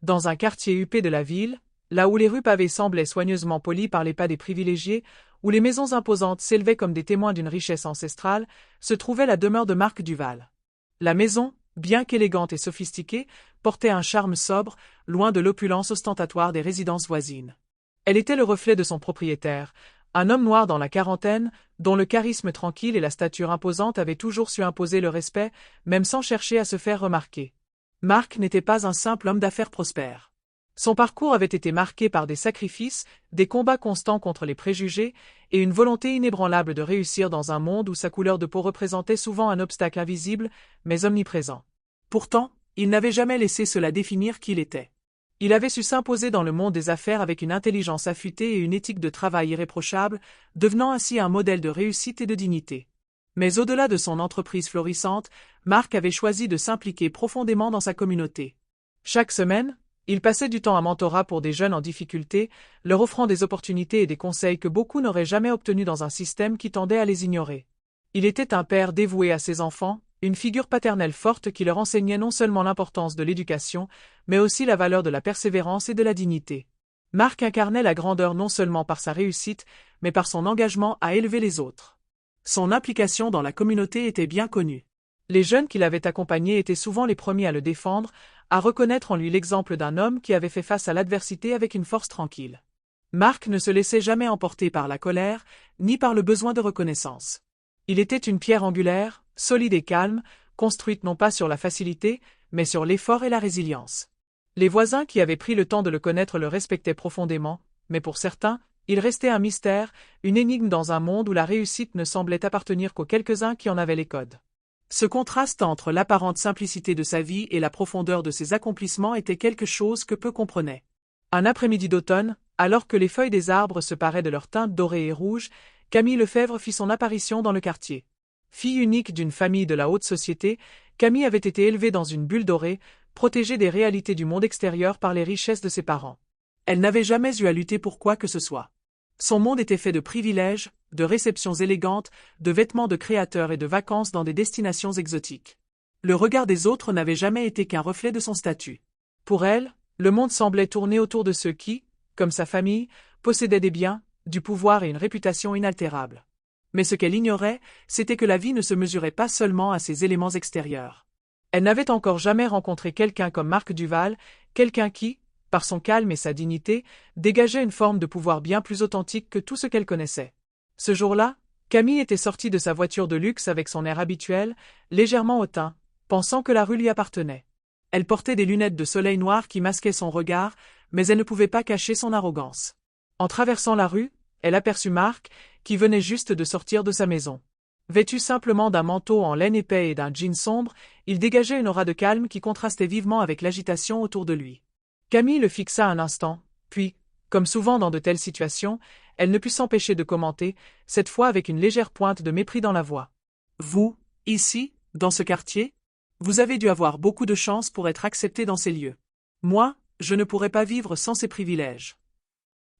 Dans un quartier huppé de la ville, là où les rues pavées semblaient soigneusement polies par les pas des privilégiés, où les maisons imposantes s'élevaient comme des témoins d'une richesse ancestrale, se trouvait la demeure de Marc Duval. La maison, bien qu'élégante et sophistiquée, portait un charme sobre, loin de l'opulence ostentatoire des résidences voisines. Elle était le reflet de son propriétaire, un homme noir dans la quarantaine, dont le charisme tranquille et la stature imposante avaient toujours su imposer le respect, même sans chercher à se faire remarquer. Marc n'était pas un simple homme d'affaires prospère. Son parcours avait été marqué par des sacrifices, des combats constants contre les préjugés, et une volonté inébranlable de réussir dans un monde où sa couleur de peau représentait souvent un obstacle invisible, mais omniprésent. Pourtant, il n'avait jamais laissé cela définir qui il était. Il avait su s'imposer dans le monde des affaires avec une intelligence affûtée et une éthique de travail irréprochable, devenant ainsi un modèle de réussite et de dignité. Mais au-delà de son entreprise florissante, Marc avait choisi de s'impliquer profondément dans sa communauté. Chaque semaine, il passait du temps à mentorat pour des jeunes en difficulté, leur offrant des opportunités et des conseils que beaucoup n'auraient jamais obtenus dans un système qui tendait à les ignorer. Il était un père dévoué à ses enfants, une figure paternelle forte qui leur enseignait non seulement l'importance de l'éducation, mais aussi la valeur de la persévérance et de la dignité. Marc incarnait la grandeur non seulement par sa réussite, mais par son engagement à élever les autres. Son implication dans la communauté était bien connue. Les jeunes qui l'avaient accompagné étaient souvent les premiers à le défendre, à reconnaître en lui l'exemple d'un homme qui avait fait face à l'adversité avec une force tranquille. Marc ne se laissait jamais emporter par la colère, ni par le besoin de reconnaissance. Il était une pierre angulaire, solide et calme, construite non pas sur la facilité, mais sur l'effort et la résilience. Les voisins qui avaient pris le temps de le connaître le respectaient profondément, mais pour certains, il restait un mystère, une énigme dans un monde où la réussite ne semblait appartenir qu'aux quelques-uns qui en avaient les codes. Ce contraste entre l'apparente simplicité de sa vie et la profondeur de ses accomplissements était quelque chose que peu comprenaient. Un après-midi d'automne, alors que les feuilles des arbres se paraient de leur teinte dorée et rouge, Camille Lefebvre fit son apparition dans le quartier. Fille unique d'une famille de la haute société, Camille avait été élevée dans une bulle dorée, protégée des réalités du monde extérieur par les richesses de ses parents. Elle n'avait jamais eu à lutter pour quoi que ce soit. Son monde était fait de privilèges, de réceptions élégantes, de vêtements de créateurs et de vacances dans des destinations exotiques. Le regard des autres n'avait jamais été qu'un reflet de son statut. Pour elle, le monde semblait tourner autour de ceux qui, comme sa famille, possédaient des biens, du pouvoir et une réputation inaltérable. Mais ce qu'elle ignorait, c'était que la vie ne se mesurait pas seulement à ces éléments extérieurs. Elle n'avait encore jamais rencontré quelqu'un comme Marc Duval, quelqu'un qui, par son calme et sa dignité, dégageait une forme de pouvoir bien plus authentique que tout ce qu'elle connaissait. Ce jour-là, Camille était sortie de sa voiture de luxe avec son air habituel, légèrement hautain, pensant que la rue lui appartenait. Elle portait des lunettes de soleil noires qui masquaient son regard, mais elle ne pouvait pas cacher son arrogance. En traversant la rue, elle aperçut Marc, qui venait juste de sortir de sa maison. Vêtu simplement d'un manteau en laine épais et d'un jean sombre, il dégageait une aura de calme qui contrastait vivement avec l'agitation autour de lui. Camille le fixa un instant, puis, comme souvent dans de telles situations, elle ne put s'empêcher de commenter, cette fois avec une légère pointe de mépris dans la voix. « Vous, ici, dans ce quartier? Vous avez dû avoir beaucoup de chance pour être accepté dans ces lieux. Moi, je ne pourrais pas vivre sans ces privilèges. »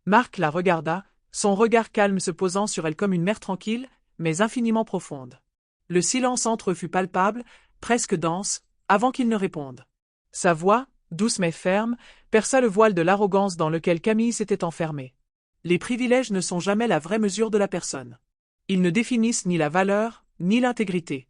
Marc la regarda, son regard calme se posant sur elle comme une mer tranquille, mais infiniment profonde. Le silence entre eux fut palpable, presque dense, avant qu'il ne réponde. Sa voix, douce mais ferme, perça le voile de l'arrogance dans lequel Camille s'était enfermée. Les privilèges ne sont jamais la vraie mesure de la personne. Ils ne définissent ni la valeur, ni l'intégrité.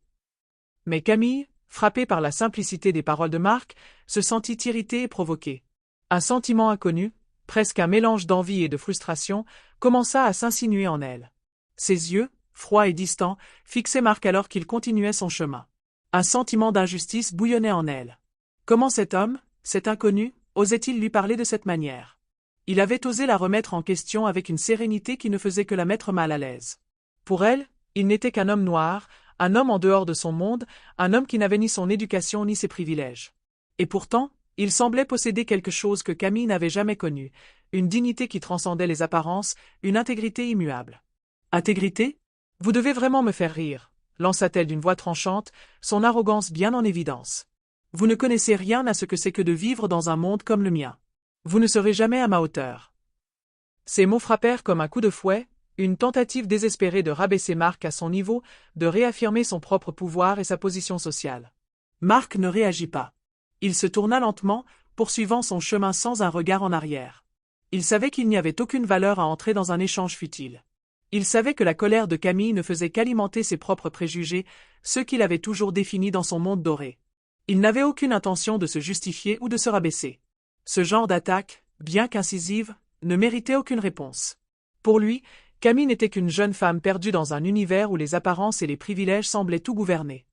Mais Camille, frappée par la simplicité des paroles de Marc, se sentit irritée et provoquée. Un sentiment inconnu, presque un mélange d'envie et de frustration, commença à s'insinuer en elle. Ses yeux, froids et distants, fixaient Marc alors qu'il continuait son chemin. Un sentiment d'injustice bouillonnait en elle. Comment cet homme, cet inconnu, osait-il lui parler de cette manière? Il avait osé la remettre en question avec une sérénité qui ne faisait que la mettre mal à l'aise. Pour elle, il n'était qu'un homme noir, un homme en dehors de son monde, un homme qui n'avait ni son éducation ni ses privilèges. Et pourtant, il semblait posséder quelque chose que Camille n'avait jamais connu, une dignité qui transcendait les apparences, une intégrité immuable. « Intégrité? Vous devez vraiment me faire rire, » lança-t-elle d'une voix tranchante, son arrogance bien en évidence. « Vous ne connaissez rien à ce que c'est que de vivre dans un monde comme le mien. Vous ne serez jamais à ma hauteur. » Ces mots frappèrent comme un coup de fouet, une tentative désespérée de rabaisser Marc à son niveau, de réaffirmer son propre pouvoir et sa position sociale. Marc ne réagit pas. Il se tourna lentement, poursuivant son chemin sans un regard en arrière. Il savait qu'il n'y avait aucune valeur à entrer dans un échange futile. Il savait que la colère de Camille ne faisait qu'alimenter ses propres préjugés, ceux qu'il avait toujours définis dans son monde doré. Il n'avait aucune intention de se justifier ou de se rabaisser. Ce genre d'attaque, bien qu'incisive, ne méritait aucune réponse. Pour lui, Camille n'était qu'une jeune femme perdue dans un univers où les apparences et les privilèges semblaient tout gouverner.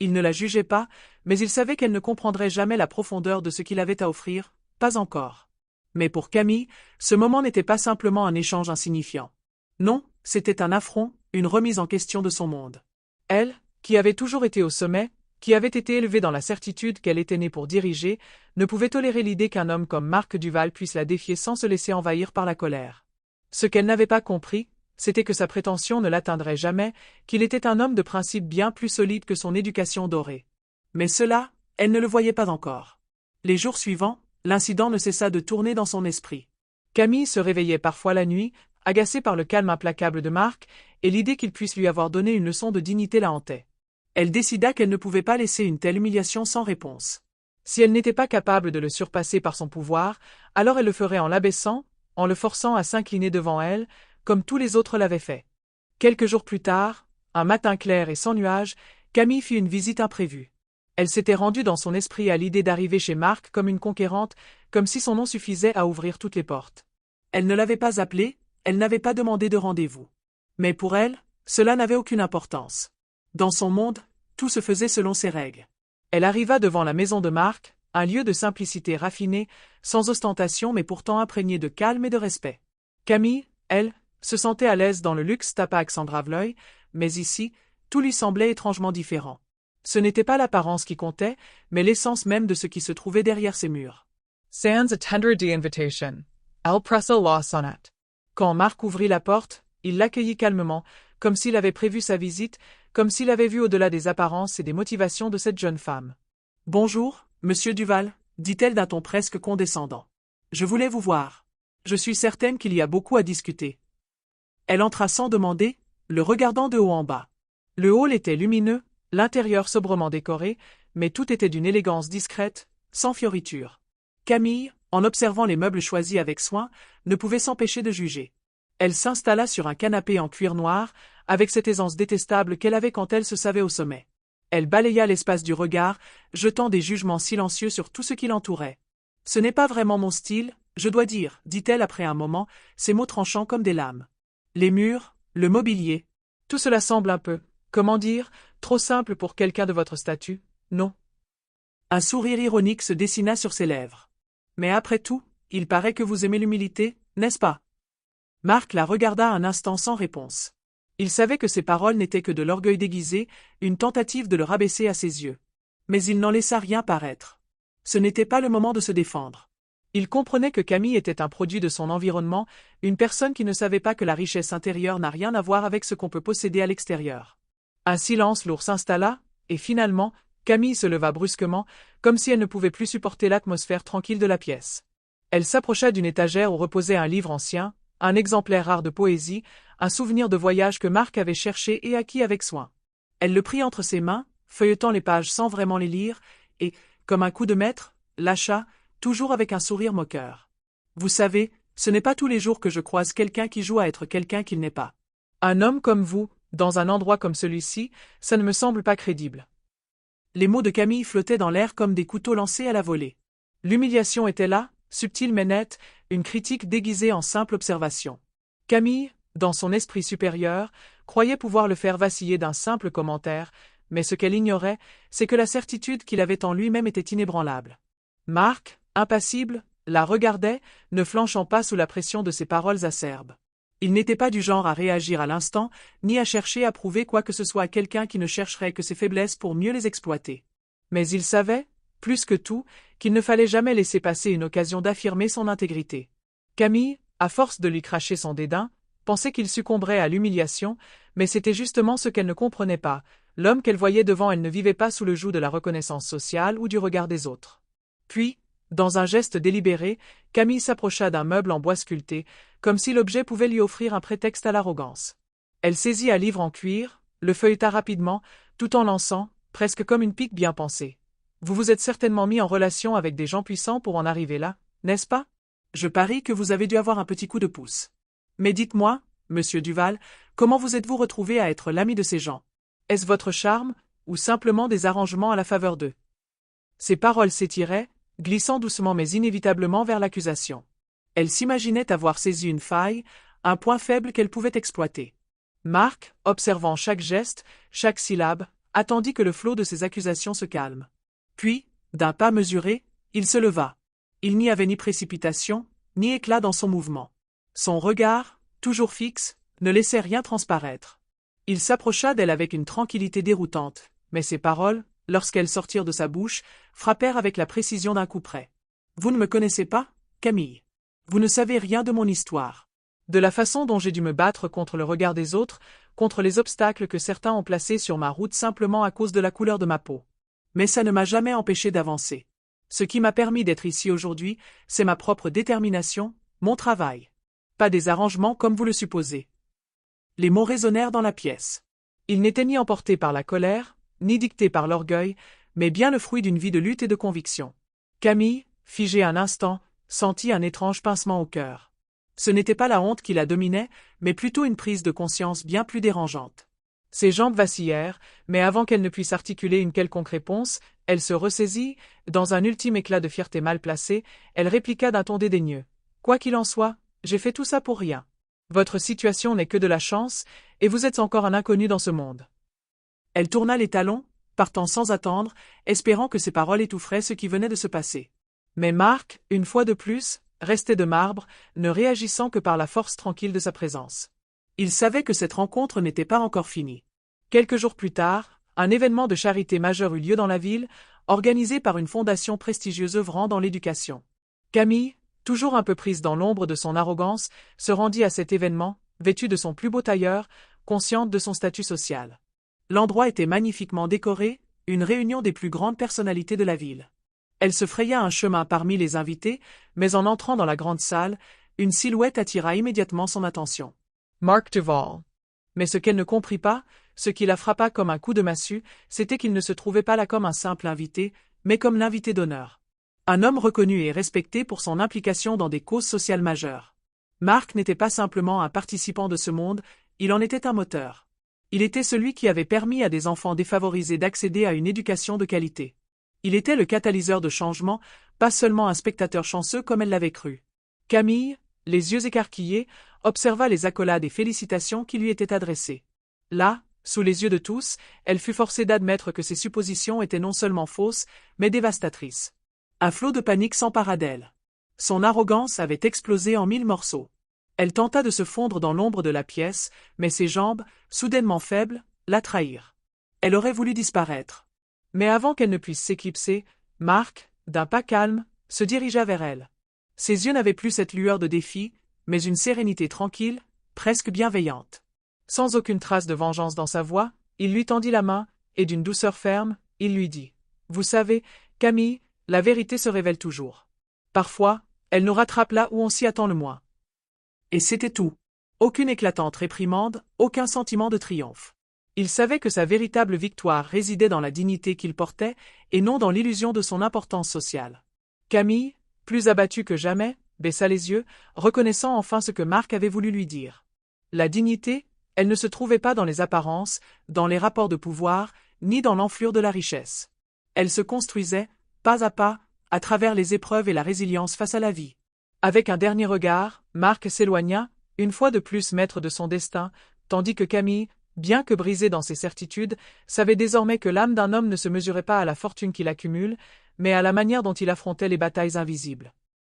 Il ne la jugeait pas, mais il savait qu'elle ne comprendrait jamais la profondeur de ce qu'il avait à offrir, pas encore. Mais pour Camille, ce moment n'était pas simplement un échange insignifiant. Non, c'était un affront, une remise en question de son monde. Elle, qui avait toujours été au sommet, qui avait été élevée dans la certitude qu'elle était née pour diriger, ne pouvait tolérer l'idée qu'un homme comme Marc Duval puisse la défier sans se laisser envahir par la colère. Ce qu'elle n'avait pas compris, c'était que sa prétention ne l'atteindrait jamais, qu'il était un homme de principe bien plus solide que son éducation dorée. Mais cela, elle ne le voyait pas encore. Les jours suivants, l'incident ne cessa de tourner dans son esprit. Camille se réveillait parfois la nuit, agacée par le calme implacable de Marc, et l'idée qu'il puisse lui avoir donné une leçon de dignité la hantait. Elle décida qu'elle ne pouvait pas laisser une telle humiliation sans réponse. Si elle n'était pas capable de le surpasser par son pouvoir, alors elle le ferait en l'abaissant, en le forçant à s'incliner devant elle, comme tous les autres l'avaient fait. Quelques jours plus tard, un matin clair et sans nuages, Camille fit une visite imprévue. Elle s'était rendue dans son esprit à l'idée d'arriver chez Marc comme une conquérante, comme si son nom suffisait à ouvrir toutes les portes. Elle ne l'avait pas appelé, elle n'avait pas demandé de rendez-vous. Mais pour elle, cela n'avait aucune importance. Dans son monde, tout se faisait selon ses règles. Elle arriva devant la maison de Marc, un lieu de simplicité raffinée, sans ostentation mais pourtant imprégné de calme et de respect. Camille, elle, se sentait à l'aise dans le luxe tapac sans grave-l'œil, mais ici, tout lui semblait étrangement différent. Ce n'était pas l'apparence qui comptait, mais l'essence même de ce qui se trouvait derrière ces murs. Sans attendre the invitation, elle pressa la sonnette. Quand Marc ouvrit la porte, il l'accueillit calmement, comme s'il avait prévu sa visite, comme s'il avait vu au-delà des apparences et des motivations de cette jeune femme. « Bonjour, monsieur Duval, dit-elle d'un ton presque condescendant. Je voulais vous voir. Je suis certaine qu'il y a beaucoup à discuter. Elle entra sans demander, le regardant de haut en bas. Le hall était lumineux, l'intérieur sobrement décoré, mais tout était d'une élégance discrète, sans fioritures. Camille, en observant les meubles choisis avec soin, ne pouvait s'empêcher de juger. Elle s'installa sur un canapé en cuir noir, avec cette aisance détestable qu'elle avait quand elle se savait au sommet. Elle balaya l'espace du regard, jetant des jugements silencieux sur tout ce qui l'entourait. « Ce n'est pas vraiment mon style, je dois dire, dit-elle après un moment, ses mots tranchants comme des lames. Les murs, le mobilier, tout cela semble un peu, comment dire, trop simple pour quelqu'un de votre statut, non ?» Un sourire ironique se dessina sur ses lèvres. « Mais après tout, il paraît que vous aimez l'humilité, n'est-ce pas ?» Marc la regarda un instant sans réponse. Il savait que ces paroles n'étaient que de l'orgueil déguisé, une tentative de le rabaisser à ses yeux. Mais il n'en laissa rien paraître. Ce n'était pas le moment de se défendre. Il comprenait que Camille était un produit de son environnement, une personne qui ne savait pas que la richesse intérieure n'a rien à voir avec ce qu'on peut posséder à l'extérieur. Un silence lourd s'installa, et finalement, Camille se leva brusquement, comme si elle ne pouvait plus supporter l'atmosphère tranquille de la pièce. Elle s'approcha d'une étagère où reposait un livre ancien, un exemplaire rare de poésie, un souvenir de voyage que Marc avait cherché et acquis avec soin. Elle le prit entre ses mains, feuilletant les pages sans vraiment les lire, et, comme un coup de maître, lâcha, toujours avec un sourire moqueur. « Vous savez, ce n'est pas tous les jours que je croise quelqu'un qui joue à être quelqu'un qu'il n'est pas. Un homme comme vous, dans un endroit comme celui-ci, ça ne me semble pas crédible. » Les mots de Camille flottaient dans l'air comme des couteaux lancés à la volée. L'humiliation était là, subtile mais nette, une critique déguisée en simple observation. Camille, dans son esprit supérieur, croyait pouvoir le faire vaciller d'un simple commentaire, mais ce qu'elle ignorait, c'est que la certitude qu'il avait en lui-même était inébranlable. Marc, impassible, la regardait, ne flanchant pas sous la pression de ses paroles acerbes. Il n'était pas du genre à réagir à l'instant, ni à chercher à prouver quoi que ce soit à quelqu'un qui ne chercherait que ses faiblesses pour mieux les exploiter. Mais il savait, plus que tout, qu'il ne fallait jamais laisser passer une occasion d'affirmer son intégrité. Camille, à force de lui cracher son dédain, pensait qu'il succomberait à l'humiliation, mais c'était justement ce qu'elle ne comprenait pas. L'homme qu'elle voyait devant elle ne vivait pas sous le joug de la reconnaissance sociale ou du regard des autres. Puis, dans un geste délibéré, Camille s'approcha d'un meuble en bois sculpté, comme si l'objet pouvait lui offrir un prétexte à l'arrogance. Elle saisit un livre en cuir, le feuilleta rapidement, tout en lançant, presque comme une pique bien pensée. « Vous vous êtes certainement mis en relation avec des gens puissants pour en arriver là, n'est-ce pas? Je parie que vous avez dû avoir un petit coup de pouce. Mais dites-moi, monsieur Duval, comment vous êtes-vous retrouvé à être l'ami de ces gens? Est-ce votre charme, ou simplement des arrangements à la faveur d'eux? Ses paroles s'étiraient, glissant doucement mais inévitablement vers l'accusation. Elle s'imaginait avoir saisi une faille, un point faible qu'elle pouvait exploiter. Marc, observant chaque geste, chaque syllabe, attendit que le flot de ses accusations se calme. Puis, d'un pas mesuré, il se leva. Il n'y avait ni précipitation, ni éclat dans son mouvement. Son regard, toujours fixe, ne laissait rien transparaître. Il s'approcha d'elle avec une tranquillité déroutante, mais ses paroles, lorsqu'elles sortirent de sa bouche, frappèrent avec la précision d'un coup près. « Vous ne me connaissez pas, Camille. Vous ne savez rien de mon histoire. De la façon dont j'ai dû me battre contre le regard des autres, contre les obstacles que certains ont placés sur ma route simplement à cause de la couleur de ma peau. Mais ça ne m'a jamais empêché d'avancer. Ce qui m'a permis d'être ici aujourd'hui, c'est ma propre détermination, mon travail. Pas des arrangements comme vous le supposez. » Les mots résonnèrent dans la pièce. Ils n'étaient ni emportés par la colère, ni dictés par l'orgueil, mais bien le fruit d'une vie de lutte et de conviction. Camille, figée un instant, sentit un étrange pincement au cœur. Ce n'était pas la honte qui la dominait, mais plutôt une prise de conscience bien plus dérangeante. Ses jambes vacillèrent, mais avant qu'elle ne puisse articuler une quelconque réponse, elle se ressaisit, dans un ultime éclat de fierté mal placée, elle répliqua d'un ton dédaigneux. « Quoi qu'il en soit, j'ai fait tout ça pour rien. Votre situation n'est que de la chance, et vous êtes encore un inconnu dans ce monde. » Elle tourna les talons, partant sans attendre, espérant que ses paroles étoufferaient ce qui venait de se passer. Mais Marc, une fois de plus, restait de marbre, ne réagissant que par la force tranquille de sa présence. Il savait que cette rencontre n'était pas encore finie. Quelques jours plus tard, un événement de charité majeur eut lieu dans la ville, organisé par une fondation prestigieuse œuvrant dans l'éducation. Camille, toujours un peu prise dans l'ombre de son arrogance, se rendit à cet événement, vêtue de son plus beau tailleur, consciente de son statut social. L'endroit était magnifiquement décoré, une réunion des plus grandes personnalités de la ville. Elle se fraya un chemin parmi les invités, mais en entrant dans la grande salle, une silhouette attira immédiatement son attention. Marc Duval. Mais ce qu'elle ne comprit pas, ce qui la frappa comme un coup de massue, c'était qu'il ne se trouvait pas là comme un simple invité, mais comme l'invité d'honneur. Un homme reconnu et respecté pour son implication dans des causes sociales majeures. Marc n'était pas simplement un participant de ce monde, il en était un moteur. Il était celui qui avait permis à des enfants défavorisés d'accéder à une éducation de qualité. Il était le catalyseur de changement, pas seulement un spectateur chanceux comme elle l'avait cru. Camille, les yeux écarquillés, observa les accolades et félicitations qui lui étaient adressées. Là, sous les yeux de tous, elle fut forcée d'admettre que ses suppositions étaient non seulement fausses, mais dévastatrices. Un flot de panique s'empara d'elle. Son arrogance avait explosé en 1000 morceaux. Elle tenta de se fondre dans l'ombre de la pièce, mais ses jambes, soudainement faibles, la trahirent. Elle aurait voulu disparaître. Mais avant qu'elle ne puisse s'éclipser, Marc, d'un pas calme, se dirigea vers elle. Ses yeux n'avaient plus cette lueur de défi, mais une sérénité tranquille, presque bienveillante. Sans aucune trace de vengeance dans sa voix, il lui tendit la main, et d'une douceur ferme, il lui dit « Vous savez, Camille, la vérité se révèle toujours. Parfois, elle nous rattrape là où on s'y attend le moins. » Et c'était tout. Aucune éclatante réprimande, aucun sentiment de triomphe. Il savait que sa véritable victoire résidait dans la dignité qu'il portait, et non dans l'illusion de son importance sociale. Camille, plus abattue que jamais, baissa les yeux, reconnaissant enfin ce que Marc avait voulu lui dire. La dignité, elle ne se trouvait pas dans les apparences, dans les rapports de pouvoir, ni dans l'enflure de la richesse. Elle se construisait, pas à travers les épreuves et la résilience face à la vie. Avec un dernier regard, Marc s'éloigna, une fois de plus maître de son destin, tandis que Camille, bien que brisée dans ses certitudes, savait désormais que l'âme d'un homme ne se mesurait pas à la fortune qu'il accumule, mais à la manière dont il affrontait les batailles invisibles.